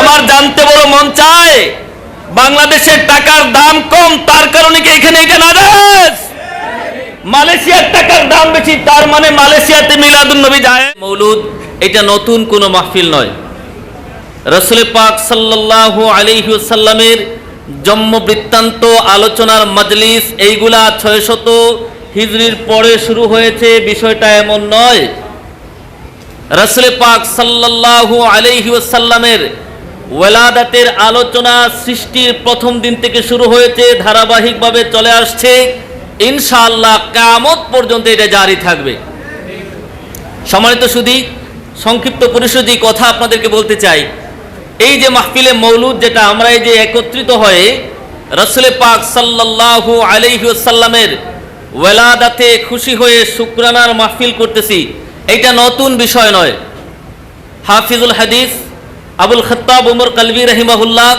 আমার জানতে বড় মন চায়, বাংলাদেশের টাকার দাম কম, তার কারণে কি এখানে এটা নাজায়েজ? মালয়েশিয়ার টাকার দাম বেশি, তার মানে মালয়েশিয়াতে মিলাদুন নবী যায়। মৌলুদ এটা নতুন কোনো মাহফিল নয়। রাসূল পাক সাল্লাল্লাহু আলাইহি ওয়াসাল্লামের জন্ম বৃত্তান্ত আলোচনার মজলিস এইগুলা 600 হিজরির পরে শুরু হয়েছে, বিষয়টা এমন নয়। রাসূল পাক সাল্লাল্লাহু আলাইহি ওয়াসাল্লামের ওয়ালাদাতের আলোচনা সৃষ্টির প্রথম দিন থেকে শুরু হয়েছে, ধারাবাহিকভাবে চলে আসছে, ইনশাআল্লাহ কিয়ামত পর্যন্ত এটা জারি থাকবে। সম্মানিত সুধী, সংক্ষিপ্ত পরিসরে যে কথা আপনাদেরকে বলতে চাই, এই যে মাহফিলে মৌলুদ যেটা আমরা এই যে একত্রিত হয়ে রাসূল পাক সাল্লাল্লাহু আলাইহি ওয়াসাল্লামের ওয়ালাদাতে খুশি হয়ে শুকরানার মাহফিল করতেছি, এটা নতুন বিষয় নয়। হাফিজুল হাদিস আবুল খাত্তাব উমর কালবি রাহিমাহুল্লাহ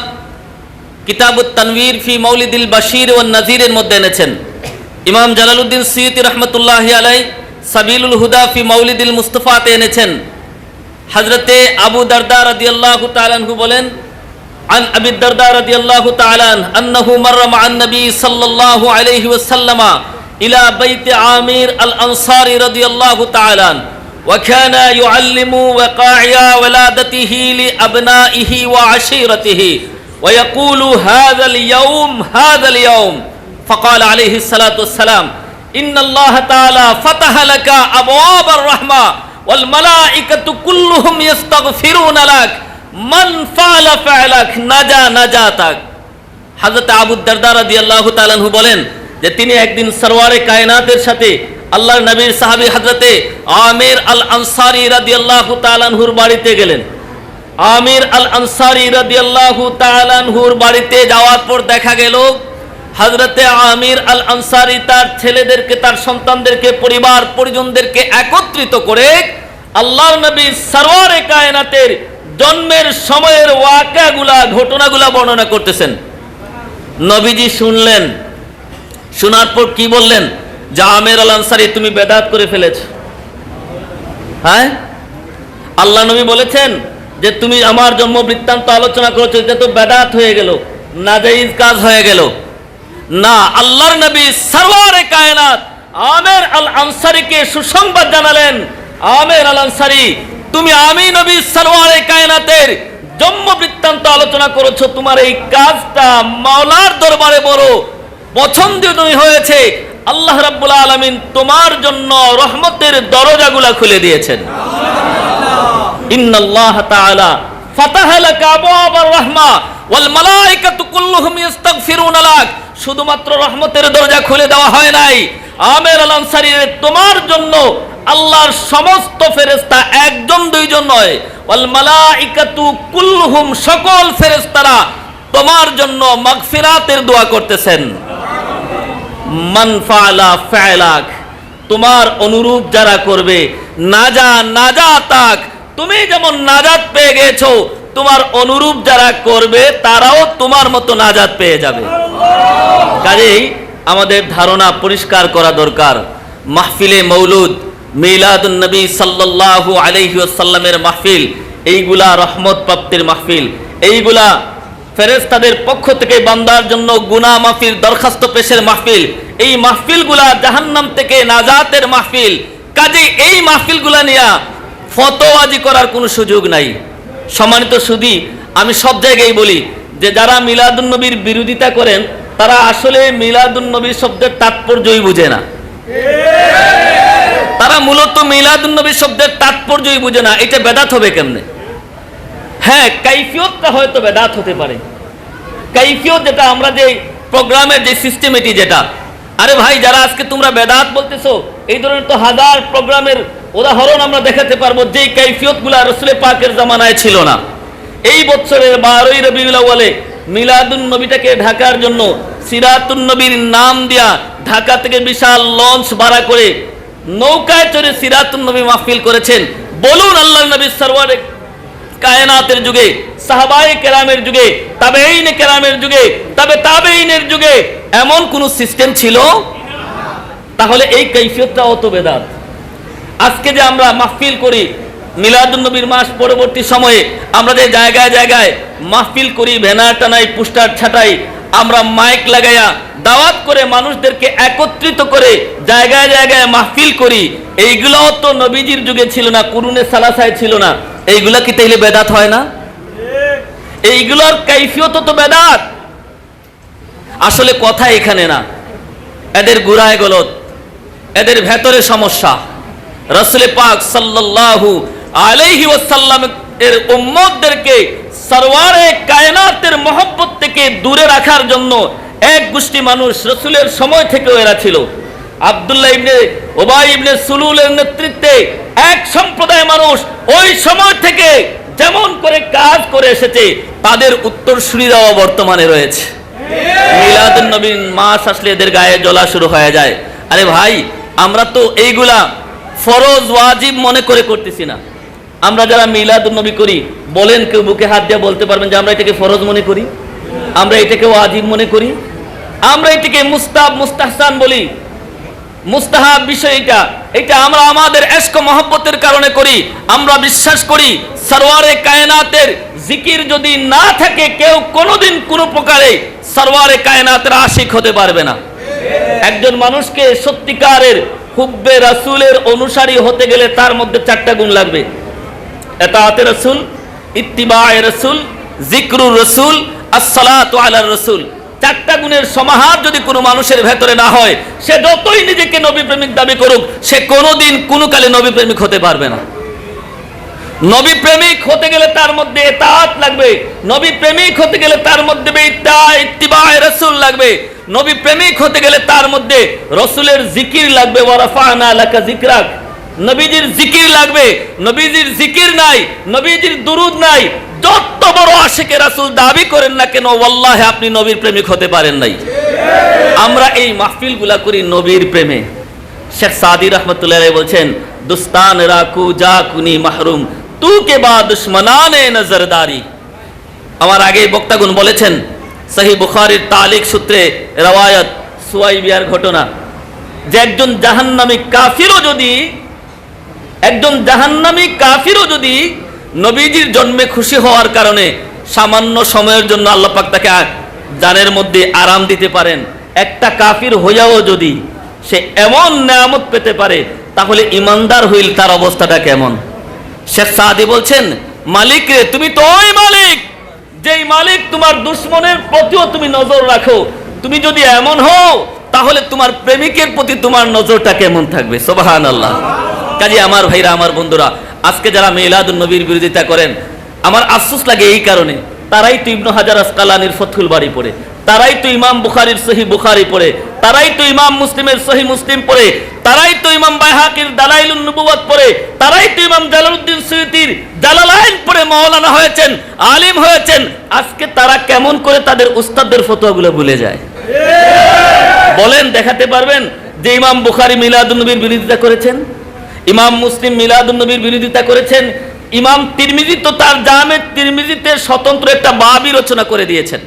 কিতাবুত তানবীর ফি মাউলিদিল বাশীর ওয়ান নাযীরের মধ্যে এনেছেন। ইমাম জালালউদ্দিন সুয়ুতী রাহমাতুল্লাহি আলাইহি সাবিলুল হুদা ফি মাউলিদিল মুস্তাফাতে এনেছেন। হযরতে আবু দারদা রাদিয়াল্লাহু তাআলা আনহু বলেন, আন আবি দারদা রাদিয়াল্লাহু তাআলা আন্নাহু মাররা মা'আন নবী সাল্লাল্লাহু আলাইহি ওয়াসাল্লাম ইলা বাইতি আমির আল আনসারী রাদিয়াল্লাহু তাআলা ওয়া কানা ইউআল্লিমু ওয়াকাইয়া ওয়ালাদাতিহি লিআবনাইহি ওয়া আশীরাতিহি ওয়া ইয়াকুলু হাযাল ইয়াউম فقال عليه الصلاة والسلام إن الله تعالى فتح لك أبواب الرحمة والملائكة كلهم يستغفرون لك من فعل فعلك نجا نجاتك। হযরত আবু দারদা রাদিয়াল্লাহু তাআলা আনহু বলেন যে তিনি একদিন সরওয়ারে কায়নাতের সাথে আল্লাহর নবীর সাহাবী হযরতে আমির আল আনসারী রাদিয়াল্লাহু তাআলা আনহুর বাড়িতে গেলেন। আমির আল আনসারী রাদিয়াল্লাহু তাআলা আনহুর বাড়িতে যাওয়ার পর দেখা গেল হযরতে আমির আল আনসারী তার ছেলেদেরকে, তার সন্তানদেরকে, পরিবার পরিজনদেরকে একত্রিত করে আল্লাহর নবী সরওয়ারে কায়নাতের জন্মের সময়ের ওয়াকিয়াগুলা, ঘটনাগুলা বর্ণনা করতেছেন। নবীজি শুনলেন, শোনার পর কি বললেন যে আমির আল আনসারী তুমি বেদাত করে ফেলেছ। হ্যাঁ, আল্লাহ নবী বলেছেন যে তুমি আমার জন্ম বৃত্তান্ত আলোচনা করেছো, এটা তো বেদাত হয়ে গেল, নাজায়েজ কাজ হয়ে গেল। না, আল্লাহর নবী সরওয়ারে কায়নাত আমির আল আনসারীকে সুসংবাদ জানালেন, আমির আল আনসারী তুমি আমি নবী সরওয়ারে কায়নাতের জন্ম বৃত্তান্ত আলোচনা করেছো, তোমার এই কাজটা মাওলার দরবারে বড় পছন্দনীয় হয়েছে। আল্লাহ রাব্বুল আলামিন তোমার জন্য রহমতের দরজাগুলা খুলে দিয়েছেন। ইন্নাল্লাহ তাআলা ফাতাহা লাকা আবওয়াবার রাহমা ওয়াল মালায়েকাতু কুল্লুহুম ইস্তাগফিরুনা লাক। শুধুমাত্র রহমতের দরজা খুলে দেওয়া হয় নাই, আমির আল আনসারী তোমার জন্য আল্লাহর সমস্ত ফেরেশতা, একজন দুইজন নয়, ওয়াল মালায়েকাতু কুল্লুহুম সকল ফেরেশতারা তোমার জন্য মাগফিরাতের দোয়া করতেছেন। মান ফাআলা ফা'লাক, তোমার অনুরূপ যারা করবে, নাজাতাক, তুমি যেমন নাজাত পেয়ে গেছো, তোমার অনুরূপ যারা করবে তারাও তোমার মতো নাজাত পেয়ে যাবে। কাজেই আমাদের ধারণা পরিষ্কার করা দরকার, মাহফিলে মৌলুদ, মিলাদুন নবী সাল্লাল্লাহু আলাইহি ওয়াসাল্লামের মাহফিল, এইগুলা রহমত প্রাপ্তির মাহফিল, এইগুলা ফেরেশতাদের পক্ষ থেকে বান্দার জন্য গুনাহ মাফির দরখাস্ত পেশের মাহফিল, এই মাহফিলগুলা জাহান্নাম থেকে নাজাতের মাহফিল। কাজেই এই মাহফিলগুলা নিয়ে ফতোয়াজি করার কোনো সুযোগ নাই। সম্মানিত সুধী, আমি সব জায়গায় বলি যে যারা মিলাদুন নবীর বিরোধিতা করেন তারা আসলে মিলাদুন নবী শব্দের তাৎপর্যই বুঝে না। তারা মূলত মিলাদুন নবী শব্দের তাৎপর্যই বুঝে না। এটা বেদাত হবে কেমনে? হ্যাঁ, কাইফিয়তটা হয়তো বেদাত হতে পারে। কাইফিয়ত যেটা আমরা যে প্রোগ্রামের যে সিস্টেমেটি যেটা, আরে ভাই যারা আজকে তোমরা বেদাত বলতেছো, এই ধরনের তো হাজার প্রোগ্রামের উদাহরণ আমরা দেখাতে পারবো যেই কাইফিয়তগুলো রাসূল পাকের জামানায় ছিল না। এই বছরের 12ই রবিউল আউয়ালে মিলাদুন নবীটাকে ঢাকার জন্য সিরাতুন নবীর নাম দিয়া ঢাকা থেকে বিশাল লঞ্চ ভাড়া করে নৌকায় চড়ে সিরাতুন নবী মাহফিল করেছেন। বলুন, আল্লাহর নবী সরওয়ারে কায়নাতের যুগে, সাহাবায়ে কেরামের যুগে, তাবেঈনে কেরামের যুগে, তাবেঈনের যুগে এমন কোন সিস্টেম ছিল? তাহলে এই কাইফিয়তটা অত বেদাত। আজকে যে আমরা মাহফিল করি, মিলাদুন নবীর মাস পরবর্তী সময়ে আমরা যে জায়গায় জায়গায় মাহফিল করি, ব্যানার টানাই, পোস্টার ছাটাই, আমরা মাইক লাগাইয়া দাওয়াত করে মানুষদেরকে একত্রিত করে জায়গায় জায়গায় মাহফিল করি, এইগুলোও তো নবীজির যুগে ছিল না, কুরুনে সালাসায় ছিল না। এইগুলা কি তাইলে বেদাত হয় না? এইগুলোর কাইফিয়ত তো বেদাত। আসলে কথা এখানে না, এদের গুড়ায় গলত, এদের ভেতরে সমস্যা। রাসূল পাক সাল্লাল্লাহু আলাইহি ওয়াসাল্লাম এর উম্মতদেরকে সরওয়ারে কায়নাতের মহব্বত থেকে দূরে রাখার জন্য এক গোষ্ঠী মানুষ রাসূলের সময় থেকে এরা ছিল। আব্দুল্লাহ ইবনে উবাই ইবনে সুলুলের নেতৃত্বে এক সম্প্রদায় মানুষ ওই সময় থেকে যেমন করে কাজ করে এসেছে, তাদের উত্তরসূরিরাও বর্তমানে রয়েছে। মিলাদুন নবীর মাস আসলে এদের গায়ে জ্বলা শুরু হয়ে যায়। আরে ভাই, আমরা তো এইগুলা ফরজ ওয়াজিব মনে করে করতেছি না। আমরা যারা মিলাদুন নবী করি, বলেন কেউ বুকে হাত দিয়ে বলতে পারবেন যে আমরা এটাকে ফরজ মনে করি, আমরা এটাকে ওয়াজিব মনে করি, আমরা এটাকে মুস্তাহাব মুস্তাহসান বলি? মুস্তাহাব বিষয় এটা আমরা আমাদের ইশক মহব্বতের কারণে করি। আমরা বিশ্বাস করি সরওয়ারে কায়নাতের জিকির যদি না থাকে, কেউ কোনোদিন কোনো প্রকারে সরওয়ারে কায়নাতের আশিক হতে পারবে না। একজন মানুষকে সত্যিকারের হুব্বে রাসূলের অনুসারী হতে গেলে তার মধ্যে 4টা গুণ লাগবে: ইতাআতে রাসূল, ইত্তিবায়ে রাসূল, যিকরুর রাসূল, আসসালাতু আলার রাসূল। 4টা গুণের সমাহার যদি কোনো মানুষের ভেতরে না হয়, সে যতই নিজেকে নবী প্রেমিক দাবি করুক, সে কোনোদিন কোনো কালে নবী প্রেমিক হতে পারবে না। নবী প্রেমিক হতে গেলে তার মধ্যে ইতাআত লাগবে, নবী প্রেমিক হতে গেলে তার মধ্যে ইত্তিবায়ে রাসূল লাগবে, নবী প্রেমিক হতে গেলে তার মধ্যে রাসূলের জিকির লাগবে, ওয়া রাফা'না লাকা যিকরাক। নবীজির জিকির লাগবে। নবীজির জিকির নাই, নবীজির দুরুদ নাই, যত বড় আশিকে রাসূল দাবি করেন না কেন, ওয়াল্লাহি আপনি নবীর প্রেমিক হতে পারেন নাই। আমরা এই মাহফিলগুলা করি নবীর প্রেমে। শেখ সাদি রহমতুল্লাহ আলাইহি বলছেন, দুস্তান রাকু যা কুনি মাহরুম তু কে বা দুশমনানে নজরদারি। আমার আগে বক্তাগুণ বলেছেন, সহিহ বুখারীর তালিক সূত্রে রওয়ায়াত সুয়াইবিয়ার ঘটনা, যে একজন জাহান্নামী কাফিরও যদি নবীজির জন্মে খুশি হওয়ার কারণে সামান্য সময়ের জন্য আল্লাহ পাক তাকে জানের মধ্যে আরাম দিতে পারেন, একটা কাফির হইয়াও যদি সে এমন নেয়ামত পেতে পারে, তাহলে ইমানদার হইল তার অবস্থাটা কেমন? শেখ সাদি বলছেন, মালিক রে, তুমি তো ওই মালিক যেই মালিক তোমার দুশ্মনের প্রতিও তুমি নজর রাখো। তুমি যদি এমন হও, তাহলে তোমার প্রেমিকের প্রতি তোমার নজরটা কেমন থাকবে? সুবহানাল্লাহ। কাজে আমার ভাইরা, আমার বন্ধুরা, আজকে যারা মিলাদুন নবীর বিরোধিতা করেন, আমার আফসোস লাগে এই কারণে, তারাই তো ইবনে হাজার আসকালানির ফাথুল বারী পড়ে, তারাই তো ইমাম বুখারীর সহিহ বুখারী পড়ে, তারাই তো ইমাম মুসলিমের সহিহ মুসলিম পড়ে, তারাই তো ইমাম বাইহাকির দালাইলুন নবুওয়াত পড়ে, তারাই তো ইমাম জালালউদ্দিন সুয়ুতির জালালাইন পড়ে মাওলানা হয়েছেন, আলিম হয়েছেন। আজকে তারা কেমন করে তাদের উস্তাদদের ফতোয়াগুলো ভুলে যায়? বলেন, দেখাতে পারবেন যে ইমাম বুখারী মিলাদুন নবীর বিরোধিতা করেছেন, ইমাম মুসলিম মিলাদুন নবীর বিরোধিতা করেছেন, ইমাম তিরমিজি তো তার জামে তিরমিজিতে স্বতন্ত্র একটা বাবই রচনা করে দিয়েছেন,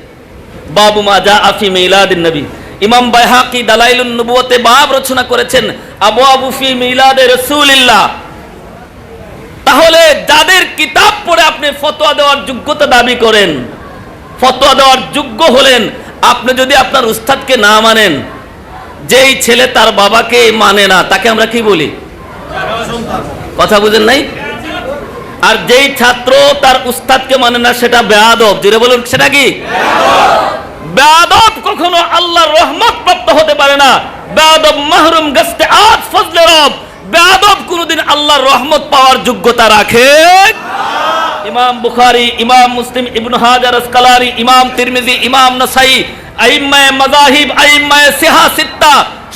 বাবু মা জাআ ফি মিলাদিন নবী। ইমাম বাইহাকি দালাইলুন নবুওয়াতে বাব রচনা করেছেন, আবওয়াবু ফি মিলাদে রাসূলিল্লাহ। তাহলে যাদের কিতাব পড়ে আপনি ফতোয়া দেওয়ার যোগ্যতা দাবি করেন, ফতোয়া দেওয়ার যোগ্য হলেন, আপনি যদি আপনার উস্তাদকে না মানেন, যেই ছেলে তার বাবাকে মানে না, তাকে আমরা কি বলি? কথা বুঝেন নাই? আর যেই ছাত্র তার উস্তাদকে মানে না, সেটা বেয়াদব। জোরে বলুন, সেটা কি? বেয়াদব কখনো আল্লাহর রহমত প্রাপ্ত হতে পারে না। বেয়াদব মাহরুম গস্তে আজ ফজলে রব। বেয়াদব কোনদিন আল্লাহর রহমত পাওয়ার যোগ্যতা রাখে ইমাম বুখারী, ইমাম মুসলিম, ইবনে হাজার আসকালানি, ইমাম তিরমিজি, ইমাম নাসাই, আইম্মায়ে মাযাহিব, আইম্মায়ে সিহা সিত্তা,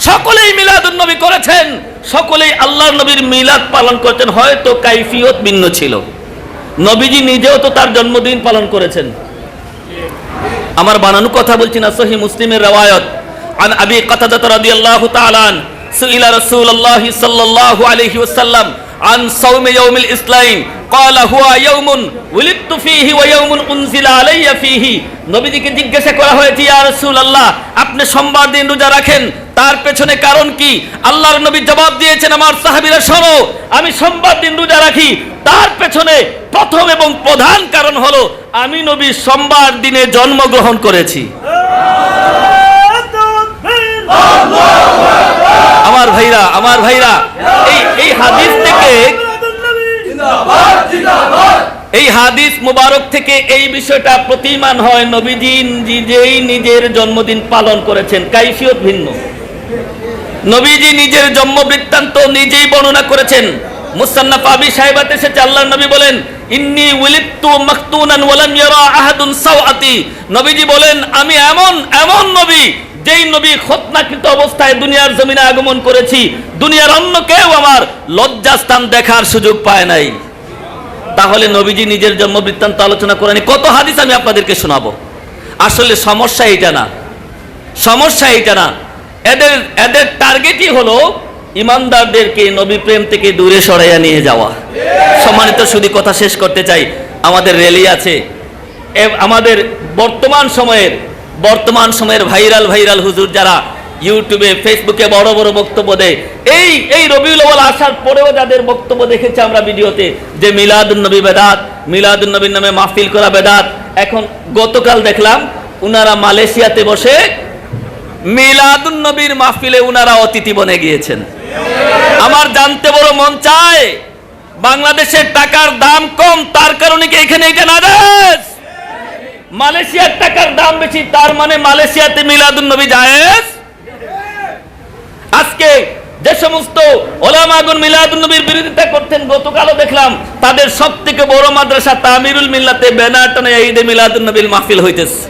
সকলেই মিলাদুন নবী করেছেন, সকলেই আল্লাহর নবীর মিলাদ পালন করেছেন। হয়তো কাইফিয়ত ভিন্ন ছিল। নবীজি নিজেও তো তার জন্মদিন পালন করেছেন। আমার বানানো কথা বলছি না, সহিহ মুসলিমের রওয়ায়াত, আন আবি কাতাদা রাদিয়াল্লাহু তাআলা আন সুইলা রাসূলুল্লাহ সাল্লাল্লাহু আলাইহি ওয়াসাল্লাম আন সাওমি ইয়াউমিল ইসলাম ক্বালা হুয়া ইয়াউমুন উলিদতু ফীহি ওয়া ইয়াউমুন উনজিলা আলাইয়া ফীহি। নবীজিকে জিজ্ঞাসা করা হয়েছে, ইয়া রাসূলুল্লাহ, আপনি সোমবার দিন রোজা রাখেন, তার পেছনে কারণ কি? আল্লাহর নবী জবাব দিয়েছেন, আমার সাহাবীরা শোনো, আমি সোমবার দিন রোজা রাখি, তার পেছনে প্রথম এবং প্রধান কারণ হলো আমি নবী সোমবার দিনে জন্মগ্রহণ করেছি। আমার ভাইরা এই হাদিস থেকে, এই হাদিস মুবারক থেকে এই বিষয়টা প্রতীয়মান হয়, নবীজি নিজেই নিজের জন্মদিন পালন করেছেন, কাইফিয়ত ভিন্ন। নবীজি নিজের জন্ম বৃত্তান্ত নিজেই বর্ণনা করেছেন। মুসান্নাফ আবি শাইবাত এসেছে, আল্লাহর নবী বলেন, ইন্নী উলিদতু মাকতুনান ওয়া লাম ইয়ারা আহাদুন সাওআতি। নবীজি বলেন, আমি এমন নবী, যেই নবী খতনাকৃত অবস্থায় দুনিয়ার জমিনে আগমন করেছি, দুনিয়ার অন্য কেউ আমার লজ্জাস্থান দেখার সুযোগ পায় নাই। তাহলে নবীজি নিজের জন্ম বৃত্তান্ত আলোচনা করেন। কত হাদিস আমি আপনাদেরকে শোনাবো। আসলে সমস্যা এটা না, এদের টার্গেটই হলো ইমানদারদেরকে নবী প্রেম থেকে দূরে সরাইয়া নিয়ে যাওয়া। সম্মানিত শুধু কথা শেষ করতে চাই, আমাদের র্যালি আছে, আমাদের বর্তমান সময়ের ভাইরাল হুজুর যারা ইউটিউবে ফেসবুকে বড় বড় বক্তব্য দেয়, এই রবিউল আউয়াল আসার পরেও যাদের বক্তব্য দেখেছি আমরা ভিডিওতে, যে মিলাদুন নবী বেদাত, মিলাদুন নবীর নামে মাহফিল করা বেদাত। এখন গতকাল দেখলাম উনারা মালয়েশিয়াতে বসে মিলাদুন নবীর মাহফিলে উনারা অতিথি বনে গিয়েছেন। আমার জানতে বড় মন চায়, বাংলাদেশের টাকার দাম কম, তার কারণে কি এখানে এটা নাজায়েজ? মালয়েশিয়ার টাকার দাম বেশি, তার মানে মালয়েশিয়াতে মিলাদুন নবী জায়েজ? আজকে যে সমস্ত ওলামাগণ মিলাদুন নবীর বিরোধিতা করতেন, গতকালও দেখলাম তাদের সবথেকে বড় মাদ্রাসা তামিরুল মিল্লাতে ব্যানার টানে ঈদে মিলাদুন নবীর মাহফিল হইতেছে।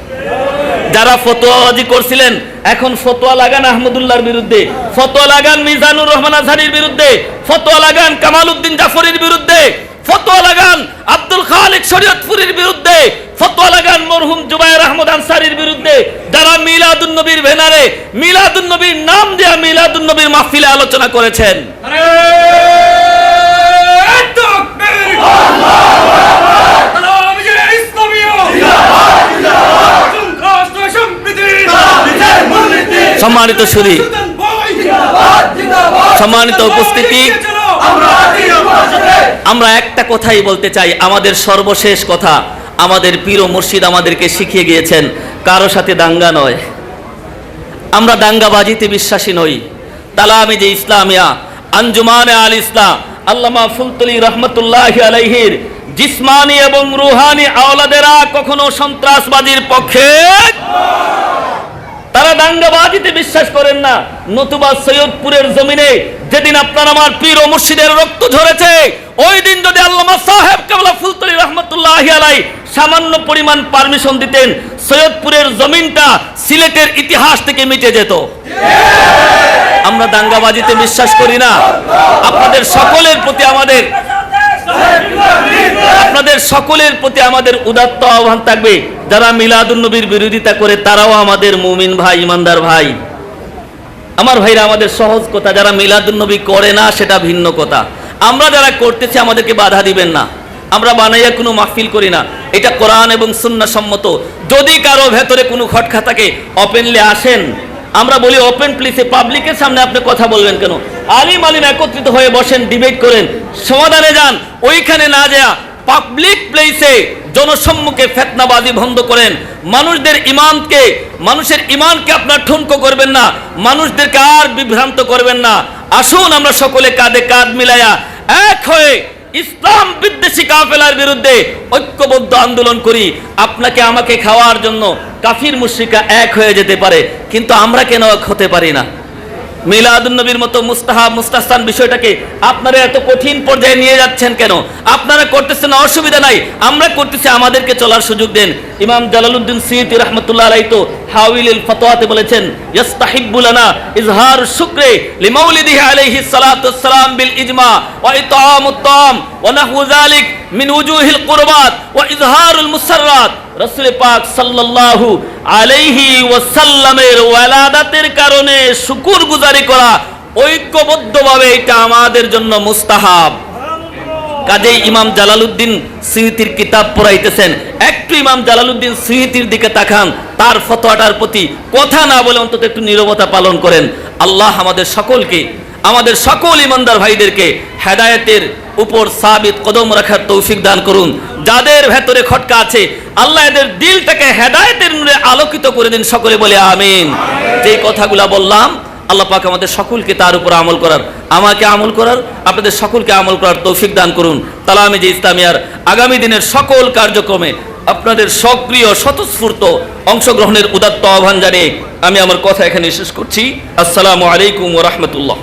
যারা ফতোয়াবাজি করছিলেন এখন ফতোয়া লাগান আহমদুল্লাহর বিরুদ্ধে, ফতোয়া লাগান মিজানুর রহমান আজহারির বিরুদ্ধে, ফতোয়া লাগান কামাল উদ্দিন জাফরির বিরুদ্ধে, ফতোয়া লাগান আব্দুল খালিক শরীয়তপুরীর বিরুদ্ধে, ফতোয়া লাগান মরহুম জুবায়ের আহমদ আনসারীর বিরুদ্ধে, যারা মিলাদুন নবীর ব্যানারে মিলাদুন নবীর নাম দেয়া মিলাদুন নবীর মাহফিলে আলোচনা করেছেন। সম্মানিত সুধী, সম্মানিত উপস্থিতি, আমরা একটা কথাই বলতে চাই, আমাদের সর্বশেষ কথা, আমাদের পীর ও মুর্শিদ আমাদেরকে শিখিয়ে গিয়েছেন, কারো সাথে দাঙ্গা নয়। আমরা দাঙ্গাবাজিতে বিশ্বাসী নই। তালামিজে ইসলামিয়া আঞ্জুমানে আল ইসলাম আল্লামা ফুলতলি রহমতুল্লাহি আলাইহির জিসমানি এবং রুহানি আওলাদেরা কখনো সন্ত্রাসবাদীর পক্ষে, তারা দাঙ্গাবাজিতে বিশ্বাস করেন না। নতুবা সৈয়দপুরের জমিনে যেদিন আপনার আমার পীর ও মুর্শিদের রক্ত ঝরেছে, ওই দিন যদি আল্লামা সাহেব কেবলা ফুলতলি রহমতুল্লাহি আলাই সামান্য পরিমাণ পারমিশন দিতেন, সৈয়দপুরের জমিনটা সিলেটের ইতিহাস থেকে মিটে যেত। আমরা দাঙ্গাবাজিতে বিশ্বাস করি না। আপনাদের সকলের প্রতি আমাদের উদাত্ত আহ্বান থাকবে, যারা মিলাদুন নবীর বিরোধিতা করে তারাও আমাদের মুমিন ভাই, ইমানদার ভাই। আমার ভাইরা, আমাদের সহজ কথা, যারা মিলাদুন নবী করে না সেটা ভিন্ন কথা। আমরা যারা করতেছি আমাদেরকে বাধা দিবেন না। আমরা বানাইয়া কোনো মাহফিল করি না, এটা কোরআন এবং সুন্নাহ সম্মত। যদি কারো ভেতরে কোনো খটকা থাকে, ওপেনলি আসেন। আমরা বলি ওপেন প্লেসে, পাবলিকের সামনে আপনি কথা বলবেন কেন? আলিম একত্রিত হয়ে বসেন, ডিবেট করেন, সমাধানে যান। ওইখানে না যা পাবলিক প্লেসে জনসম্মুখে ফিতনাবাজি বন্ধ করেন। মানুষের ইমানকে আপনার ঠুনকো করবেন না, মানুষদেরকে আর বিভ্রান্ত করবেন না। আসুন আমরা সকলে কাঁধে কাঁধ মিলাইয়া এক হয়ে ইসলাম বিদ্বেষী কাফেলার বিরুদ্ধে ঐক্যবদ্ধ আন্দোলন করি। আপনাকে আমাকে খাওয়ার জন্য কাফির মুশরিকরা এক হয়ে যেতে পারে, কিন্তু আমরা কেন এক হতে পারি না? মিলাদুন নবীর মতো মুস্তাহাব মুস্তাহসান বিষয়টাকে আপনারা এত কঠিন পর্যায়ে নিয়ে যাচ্ছেন কেন? আপনারা করতেছেন, অসুবিধা নাই, আমরা করতেছি, আমাদেরকে চলার সুযোগ দেন। ইমাম জালালউদ্দিন সুয়ুতী রাহমাতুল্লাহ আলাইহি তো হাওয়াইল ফাতওয়াতে বলেছেন, ইস্তাহিব্বু লানা ইজহার শুকরে লিমাউলিদিহি আলাইহিস সালাতু ওয়াস সালাম বিল ইজমা ওয়া ইতআমুত তাম ওয়া নাহু যালিক মিন উজুহিল কুরবাত ওয়া ইজহারুল মুসাররাত। রাসূল পাক সাল্লাল্লাহু আলাইহি ওয়াসাল্লামের ওয়ালাদাতের কারণে শুকরগুজারি করা ঐক্যবদ্ধভাবে, এটা আমাদের জন্য মুস্তাহাব। কাজেই ইমাম জালালউদ্দিন সুয়ুতির কিতাব পড়াইতেছেন, একটু ইমাম জালালউদ্দিন সুয়ুতির দিকে তাকান, তার ফতোয়াটার প্রতি কথা না বলে অন্তত একটু নীরবতা পালন করেন। আল্লাহ আমাদের সকলকে, আমাদের সকল ইমানদার ভাইদেরকে হেদায়েতের উপর সাবিত কদম রাখার তৌফিক দান করুন। যাদের ভেতরে খটকা আছে আল্লাহ এদের দিলটাকে হেদায়েতের নূরে আলোকিত করে দিন, সকলে বলে আমিন। যেই কথাগুলা বললাম আল্লাহ পাক আমাদের সকলকে তার উপর আমল করার, আমাকে আমল করার, আপনাদের সকলকে আমল করার তৌফিক দান করুন। তালামিজে ইসলামিয়ার আগামী দিনের সকল কার্যক্রমে আপনাদের সক্রিয় স্বতঃস্ফূর্ত অংশগ্রহণের উদাত্ত আহ্বান জানিয়ে আমি আমার কথা এখানে শেষ করছি। আসসালামু আলাইকুম ওয়া রাহমাতুল্লাহ।